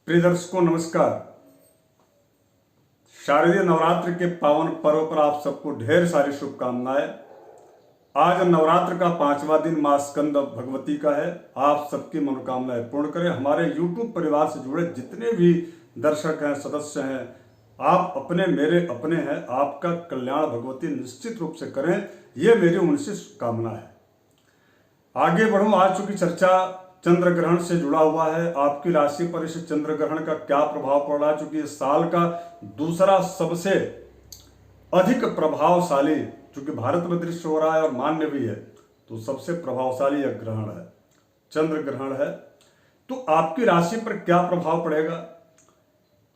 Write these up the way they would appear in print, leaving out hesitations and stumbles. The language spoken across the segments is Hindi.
प्रिय दर्शकों नमस्कार। शारदीय नवरात्र के पावन पर्व पर आप सबको ढेर सारी शुभकामनाएं। आज नवरात्र का 5वां दिन मां स्कंद भगवती का है। आप सबकी मनोकामनाएं पूर्ण करें। हमारे YouTube परिवार से जुड़े जितने भी दर्शक हैं, सदस्य हैं, आप अपने मेरे अपने हैं। आपका कल्याण भगवती निश्चित रूप से करें, ये मेरी उनसे कामना है। आगे बढ़ूं। आज चूंकि चर्चा चंद्र ग्रहण से जुड़ा हुआ है, आपकी राशि पर इस चंद्र ग्रहण का क्या प्रभाव पड़ रहा है, चूंकि इस साल का दूसरा सबसे अधिक प्रभावशाली, चूंकि भारत में दृश्य हो रहा है और मान्य भी है, तो सबसे प्रभावशाली यह ग्रहण है, चंद्र ग्रहण है। तो आपकी राशि पर क्या प्रभाव पड़ेगा,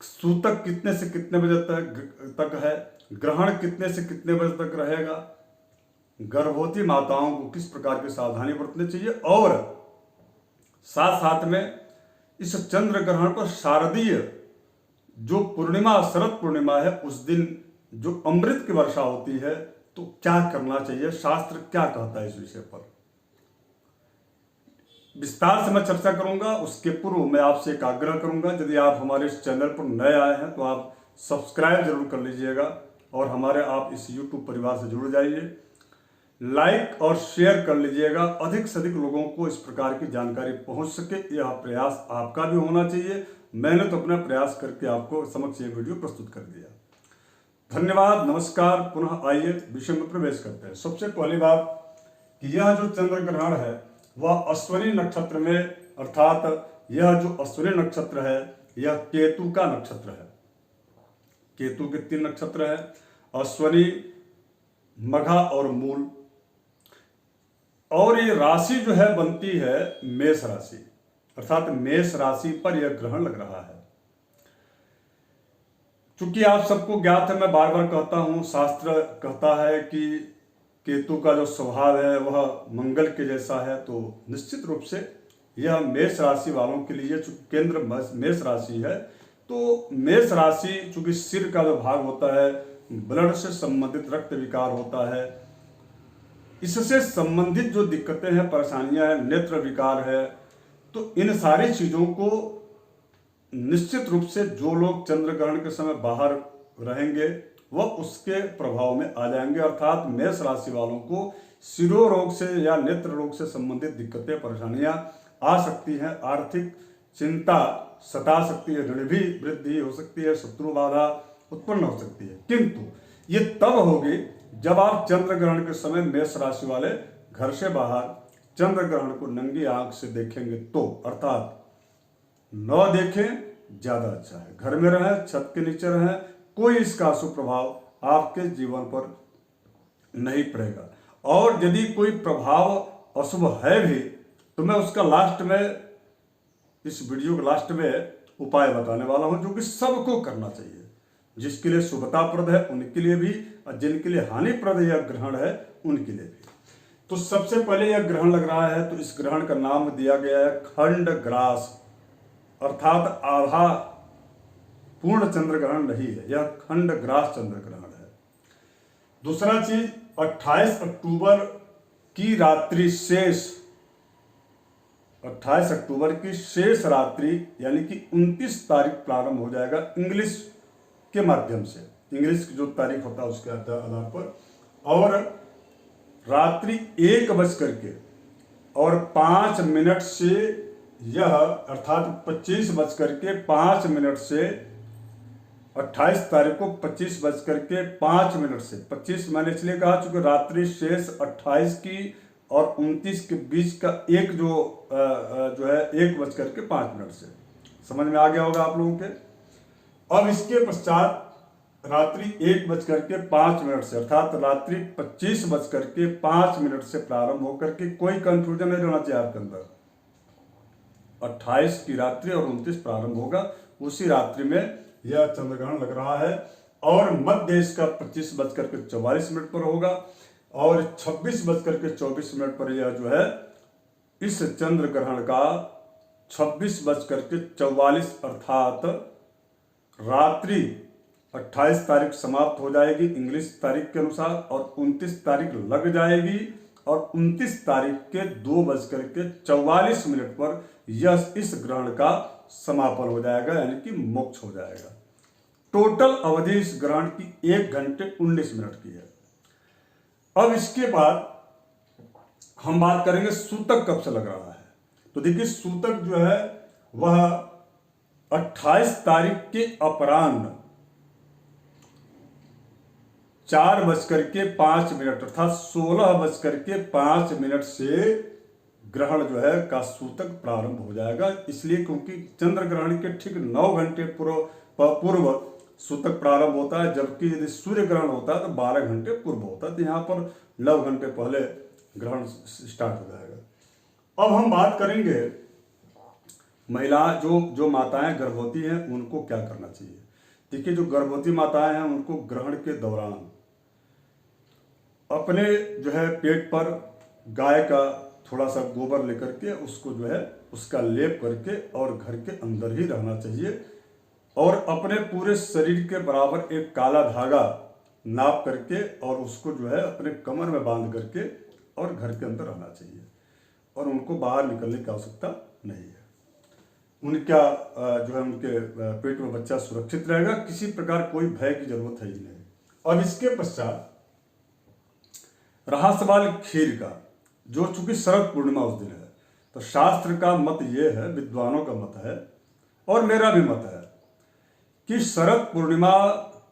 सूतक कितने से कितने बजे तक है, ग्रहण कितने से कितने बजे तक रहेगा, गर्भवती माताओं को किस प्रकार की सावधानी बरतनी चाहिए, और साथ साथ में इस चंद्र ग्रहण पर शारदीय जो पूर्णिमा, शरद पूर्णिमा है, उस दिन जो अमृत की वर्षा होती है, तो क्या करना चाहिए, शास्त्र क्या कहता है इस विषय पर विस्तार से मैं चर्चा करूंगा। उसके पूर्व मैं आपसे एक आग्रह करूंगा, यदि आप हमारे इस चैनल पर नए आए हैं तो आप सब्सक्राइब जरूर कर लीजिएगा और हमारे आप इस YouTube परिवार से जुड़ जाइए। लाइक और शेयर कर लीजिएगा, अधिक से अधिक लोगों को इस प्रकार की जानकारी पहुंच सके। यह प्रयास आपका भी होना चाहिए। मैंने तो अपना प्रयास करके आपको समक्ष ये वीडियो प्रस्तुत कर दिया। धन्यवाद, नमस्कार। पुनः आइए विषय में प्रवेश करते हैं। सबसे पहली बात कि यह जो चंद्र ग्रहण है वह अश्विनी नक्षत्र में, अर्थात यह जो अश्विनी नक्षत्र है यह केतु का नक्षत्र है। केतु के 3 नक्षत्र है, अश्विनी, मघा और मूल। और ये राशि जो है बनती है मेष राशि, अर्थात मेष राशि पर यह ग्रहण लग रहा है। चूंकि आप सबको ज्ञात है, मैं बार बार कहता हूं, शास्त्र कहता है कि केतु का जो स्वभाव है वह मंगल के जैसा है, तो निश्चित रूप से यह मेष राशि वालों के लिए, चूंकि केंद्र मेष राशि है, तो मेष राशि चूंकि सिर का जो भाग होता है, ब्लड से संबंधित रक्त विकार होता है, इससे संबंधित जो दिक्कतें हैं, परेशानियां हैं, नेत्र विकार है, तो इन सारी चीजों को निश्चित रूप से जो लोग चंद्र ग्रहण के समय बाहर रहेंगे वह उसके प्रभाव में आ जाएंगे। अर्थात मेष राशि वालों को शिरोरोग से या नेत्र रोग से संबंधित दिक्कतें, परेशानियां आ सकती हैं, आर्थिक चिंता सता सकती है, ऋण भी वृद्धि हो सकती है, शत्रु बाधा उत्पन्न हो सकती है। किंतु ये तब होगी जब आप चंद्र ग्रहण के समय मेष राशि वाले घर से बाहर चंद्र ग्रहण को नंगी आंख से देखेंगे तो, अर्थात न देखें ज्यादा अच्छा है, घर में रहें, छत के नीचे रहें, कोई इसका अशुभ प्रभाव आपके जीवन पर नहीं पड़ेगा। और यदि कोई प्रभाव अशुभ है भी तो मैं उसका लास्ट में, इस वीडियो के लास्ट में उपाय बताने वाला हूं, जो कि सबको करना चाहिए। जिसके लिए शुभताप्रद है उनके लिए भी, और जिनके लिए हानिप्रद यह ग्रहण है उनके लिए भी। तो सबसे पहले यह ग्रहण लग रहा है, तो इस ग्रहण का नाम दिया गया है खंड ग्रास, अर्थात आधा पूर्ण चंद्र ग्रहण नहीं है, यह खंड ग्रास चंद्र ग्रहण है। दूसरा चीज, 28 अक्टूबर की रात्रि शेष, 28 अक्टूबर की शेष रात्रि यानी कि 29 तारीख प्रारंभ हो जाएगा इंग्लिश के माध्यम से, इंग्लिश की जो तारीख होता है उसके आधार पर, और रात्रि 1:05 से यह, अर्थात 25:05 से 28 तारीख को 25:05 से, 25 मैंने इसलिए कहा चूंकि रात्रि शेष 28 की और 29 के बीच का एक जो है 1:05 से, समझ में आ गया होगा आप लोगों के। अब इसके पश्चात रात्रि 1:05 से, अर्थात रात्रि 25:05 से प्रारंभ होकर के, कोई कंफ्यूजन नहीं रहना चाहिए आपके अंदर, 28 की रात्रि और 29 प्रारंभ होगा, उसी रात्रि में यह चंद्र ग्रहण लग रहा है। और मध्य इसका 25:44 पर होगा, और 26:24 पर यह जो है इस चंद्र ग्रहण का 26:44, अर्थात रात्रि 28 तारीख समाप्त हो जाएगी इंग्लिश तारीख के अनुसार, और 29 तारीख लग जाएगी, और 29 तारीख के 2:44 पर यह इस ग्रहण का समापन हो जाएगा, यानी कि मोक्ष हो जाएगा। टोटल अवधि इस ग्रहण की 1 घंटे 19 मिनट की है। अब इसके बाद हम बात करेंगे सूतक कब से लग रहा है। तो देखिए सूतक जो है वह 28 तारीख के अपराह्न 4:05 अर्थात 16:05 से ग्रहण जो है का सूतक प्रारंभ हो जाएगा। इसलिए क्योंकि चंद्र ग्रहण के ठीक 9 घंटे पूर्व सूतक प्रारंभ होता है, जबकि यदि सूर्य ग्रहण होता है तो 12 घंटे पूर्व होता है। तो यहाँ पर 9 घंटे पहले ग्रहण स्टार्ट हो जाएगा। अब हम बात करेंगे महिला जो माताएं गर्भवती हैं उनको क्या करना चाहिए। देखिए जो गर्भवती माताएं हैं उनको ग्रहण के दौरान अपने जो है पेट पर गाय का थोड़ा सा गोबर लेकर के उसको जो है उसका लेप करके और घर के अंदर ही रहना चाहिए, और अपने पूरे शरीर के बराबर एक काला धागा नाप करके और उसको जो है अपने कमर में बांध करके और घर के अंदर रहना चाहिए, और उनको बाहर निकलने की आवश्यकता नहीं है। उनका जो है उनके पेट में बच्चा सुरक्षित रहेगा, किसी प्रकार कोई भय की जरूरत है ही नहीं। और इसके पश्चात रहा सवाल खीर का, जो चूंकि शरद पूर्णिमा उस दिन है, तो शास्त्र का मत ये है, विद्वानों का मत है और मेरा भी मत है कि शरद पूर्णिमा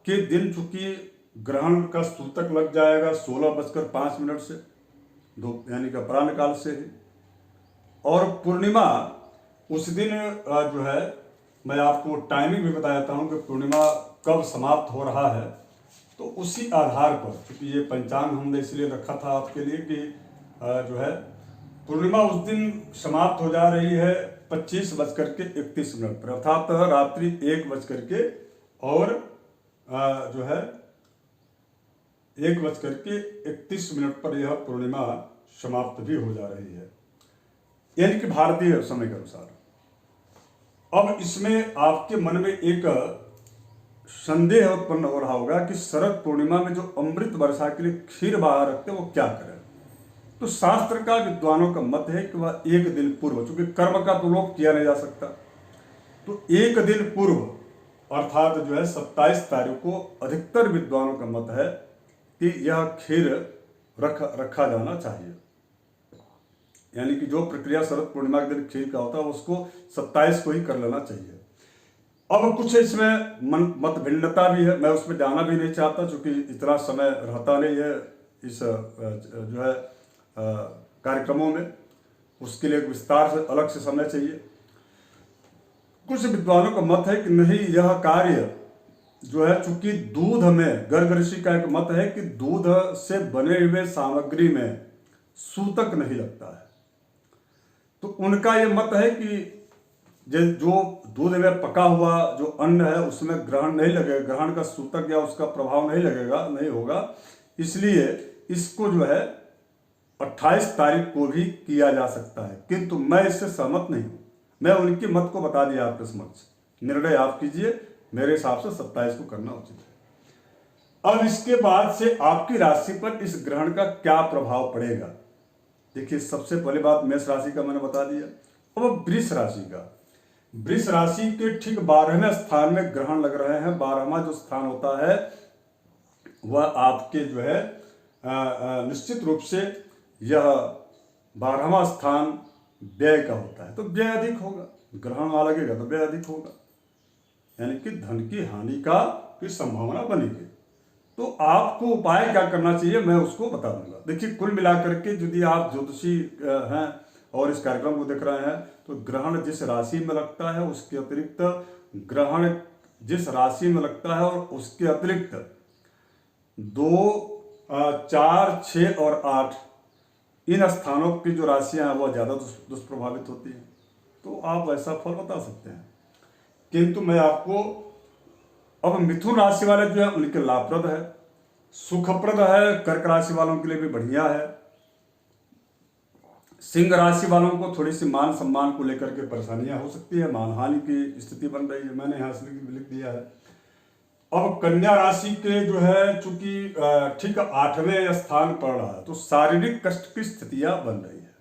के दिन चूंकि ग्रहण का सूतक लग जाएगा 16:05 से यानी कि अपराह्न काल से ही, और पूर्णिमा उस दिन जो है मैं आपको टाइमिंग भी बता देता हूँ कि पूर्णिमा कब समाप्त हो रहा है। तो उसी आधार पर, क्योंकि ये पंचांग हमने इसलिए रखा था आपके लिए कि जो है पूर्णिमा उस दिन समाप्त हो जा रही है 25:31 पर, अर्थात रात्रि 1:31 जो है 1:31 पर यह पूर्णिमा समाप्त भी हो जा रही है, यानी कि भारतीय समय के अनुसार। अब इसमें आपके मन में एक संदेह उत्पन्न हो रहा होगा कि शरद पूर्णिमा में जो अमृत वर्षा के लिए खीर बाहर रखते हैं वो क्या करें। तो शास्त्र का विद्वानों का मत है कि वह 1 दिन पूर्व, चूंकि कर्म का तो लोप किया नहीं जा सकता, तो 1 दिन पूर्व अर्थात जो है 27 तारीख को अधिकतर विद्वानों का मत है कि यह खीर रखा जाना चाहिए, यानी कि जो प्रक्रिया शरद पूर्णिमा के दिन खीर का होता है उसको 27 को ही कर लेना चाहिए। अब कुछ इसमें मत भिन्नता भी है, मैं उसमें जाना भी नहीं चाहता क्योंकि इतना समय रहता नहीं है इस जो है कार्यक्रमों में, उसके लिए विस्तार से अलग से समय चाहिए। कुछ विद्वानों का मत है कि नहीं, यह कार्य जो है चूंकि दूध में, गर्ग ऋषि का एक मत है कि दूध से बने हुए सामग्री में सूतक नहीं लगता है, तो उनका यह मत है कि जो दूध में पका हुआ जो अन्न है उसमें ग्रहण नहीं लगेगा, ग्रहण का सूतक या उसका प्रभाव नहीं होगा, इसलिए इसको जो है 28 तारीख को भी किया जा सकता है। किंतु मैं इससे सहमत नहीं हूं, मैं उनके मत को बता दिया आपके समक्ष, निर्णय आप कीजिए, मेरे हिसाब से 27 को करना उचित है। अब इसके बाद से आपकी राशि पर इस ग्रहण का क्या प्रभाव पड़ेगा। देखिए सबसे पहले बात मेष राशि का मैंने बता दिया। अब वृष राशि का, वृष राशि के ठीक 12वें स्थान में ग्रहण लग रहे हैं। 12वां जो स्थान होता है वह आपके जो है निश्चित रूप से यह 12वां स्थान व्यय का होता है, तो व्यय अधिक होगा, ग्रहण वहां लगेगा तो व्यय अधिक होगा, यानी कि धन की हानि की संभावना बनेगी। तो आपको उपाय क्या करना चाहिए मैं उसको बता दूंगा। देखिए कुल मिलाकर के यदि आप ज्योतिषी हैं और इस कार्यक्रम को देख रहे हैं तो ग्रहण जिस राशि में लगता है उसके अतिरिक्त, ग्रहण जिस राशि में लगता है और उसके अतिरिक्त 2, 4, 6 और 8 इन स्थानों की जो राशियां हैं वह ज़्यादा दुष्प्रभावित होती हैं, तो आप ऐसा फल बता सकते हैं। किंतु मैं आपको अब मिथुन राशि वाले जो है उनके लाभप्रद है, सुखप्रद है, कर्क राशि वालों के लिए भी बढ़िया है। सिंह राशि वालों को थोड़ी सी मान सम्मान को लेकर के परेशानियां हो सकती है, मानहानि की स्थिति बन रही है, मैंने यहाँ से लिख दिया है। अब कन्या राशि के जो है चूंकि ठीक 8वें स्थान पड़ रहा है तो शारीरिक कष्ट की स्थितियां बन रही है।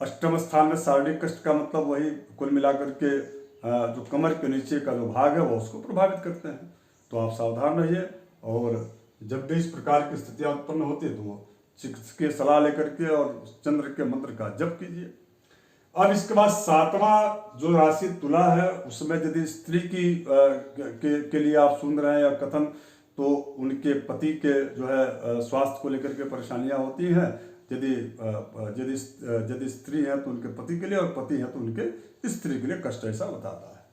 अष्टम स्थान में शारीरिक कष्ट का मतलब वही कुल मिलाकर के जो कमर के नीचे का जो भाग है वो उसको प्रभावित करते हैं। तो आप सावधान रहिए, और जब भी इस प्रकार की स्थितियाँ उत्पन्न होती है तो चिकित्सकीय सलाह लेकर के और चंद्र के मंत्र का जप कीजिए। अब इसके बाद 7वां जो राशि तुला है, उसमें यदि स्त्री के लिए आप सुन रहे हैं या कथन, तो उनके पति के जो है स्वास्थ्य को लेकर के परेशानियां होती हैं। यदि स्त्री है तो उनके पति के लिए, और पति है तो उनके स्त्री के लिए कष्ट ऐसा बताता है।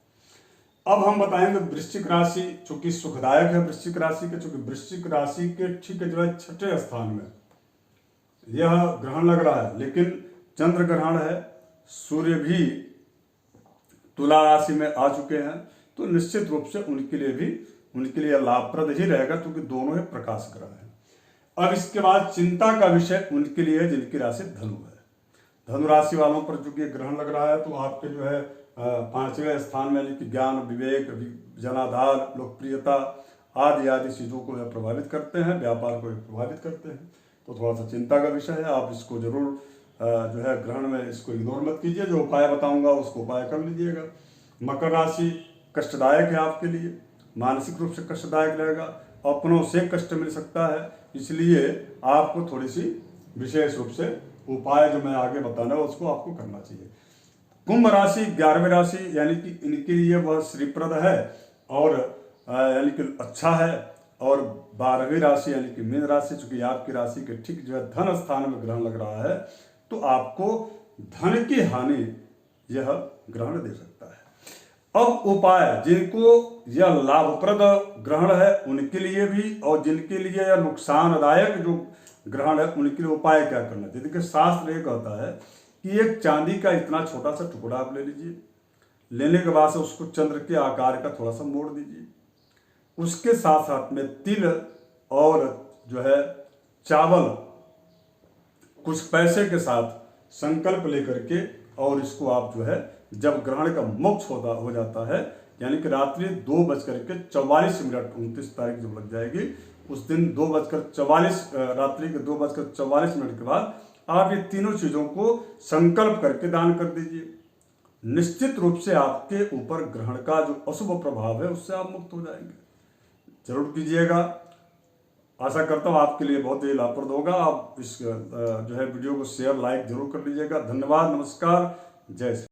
अब हम बताएंगे वृश्चिक राशि, चूंकि सुखदायक है वृश्चिक राशि के, चूंकि वृश्चिक राशि के ठीक जो है 6ठे स्थान में यह ग्रहण लग रहा है, लेकिन चंद्र ग्रहण है, सूर्य भी तुला राशि में आ चुके हैं, तो निश्चित रूप से उनके लिए लाभप्रद ही रहेगा, क्योंकि दोनों ही प्रकाश ग्रह हैं। अब इसके बाद चिंता का विषय उनके लिए जिनकी राशि धनु है। धनु राशि वालों पर चूंकि ग्रहण लग रहा है, तो आपके जो है 5वें स्थान में, यानी कि ज्ञान, विवेक, जनाधार, लोकप्रियता आदि चीज़ों को प्रभावित करते हैं, व्यापार को प्रभावित करते हैं। तो थोड़ा सा चिंता का विषय है, आप इसको जरूर जो है ग्रहण में इसको इग्नोर मत कीजिए। जो उपाय बताऊंगा उसको उपाय कर लीजिएगा। मकर राशि कष्टदायक है आपके लिए, मानसिक रूप से कष्टदायक रहेगा, अपनों से कष्ट मिल सकता है, इसलिए आपको थोड़ी सी विशेष रूप से उपाय जो मैं आगे बताना है उसको आपको करना चाहिए। कुंभ राशि 11वीं राशि, यानी कि इनके लिए वह श्रीप्रद है और यानी कि अच्छा है। और 12वीं राशि यानी कि मीन राशि, चूंकि आपकी राशि के ठीक जो है धन स्थान में ग्रहण लग रहा है, तो आपको धन की हानि यह ग्रहण दे सकता है। अब उपाय, जिनको यह लाभप्रद ग्रहण है उनके लिए भी, और जिनके लिए यह नुकसानदायक जो ग्रहण है उनके लिए उपाय क्या करना चाहिए। देखिए शास्त्र ये कहता है कि एक चांदी का इतना छोटा सा टुकड़ा आप ले लीजिए, लेने के बाद से उसको चंद्र के आकार का थोड़ा सा मोड़ दीजिए, उसके साथ साथ में तिल और जो है चावल कुछ पैसे के साथ संकल्प लेकर के, और इसको आप जो है जब ग्रहण का मोक्ष हो जाता है, यानी कि रात्रि 2:44 29 तारीख जब लग जाएगी, उस दिन 2:44 रात्रि के 2:44 के बाद आप ये तीनों चीज़ों को संकल्प करके दान कर दीजिए। निश्चित रूप से आपके ऊपर ग्रहण का जो अशुभ प्रभाव है उससे आप मुक्त हो जाएंगे। जरूर कीजिएगा, आशा करता हूँ आपके लिए बहुत ही लाभप्रद होगा। आप इस जो है वीडियो को शेयर लाइक जरूर कर लीजिएगा। धन्यवाद, नमस्कार, जय श्री।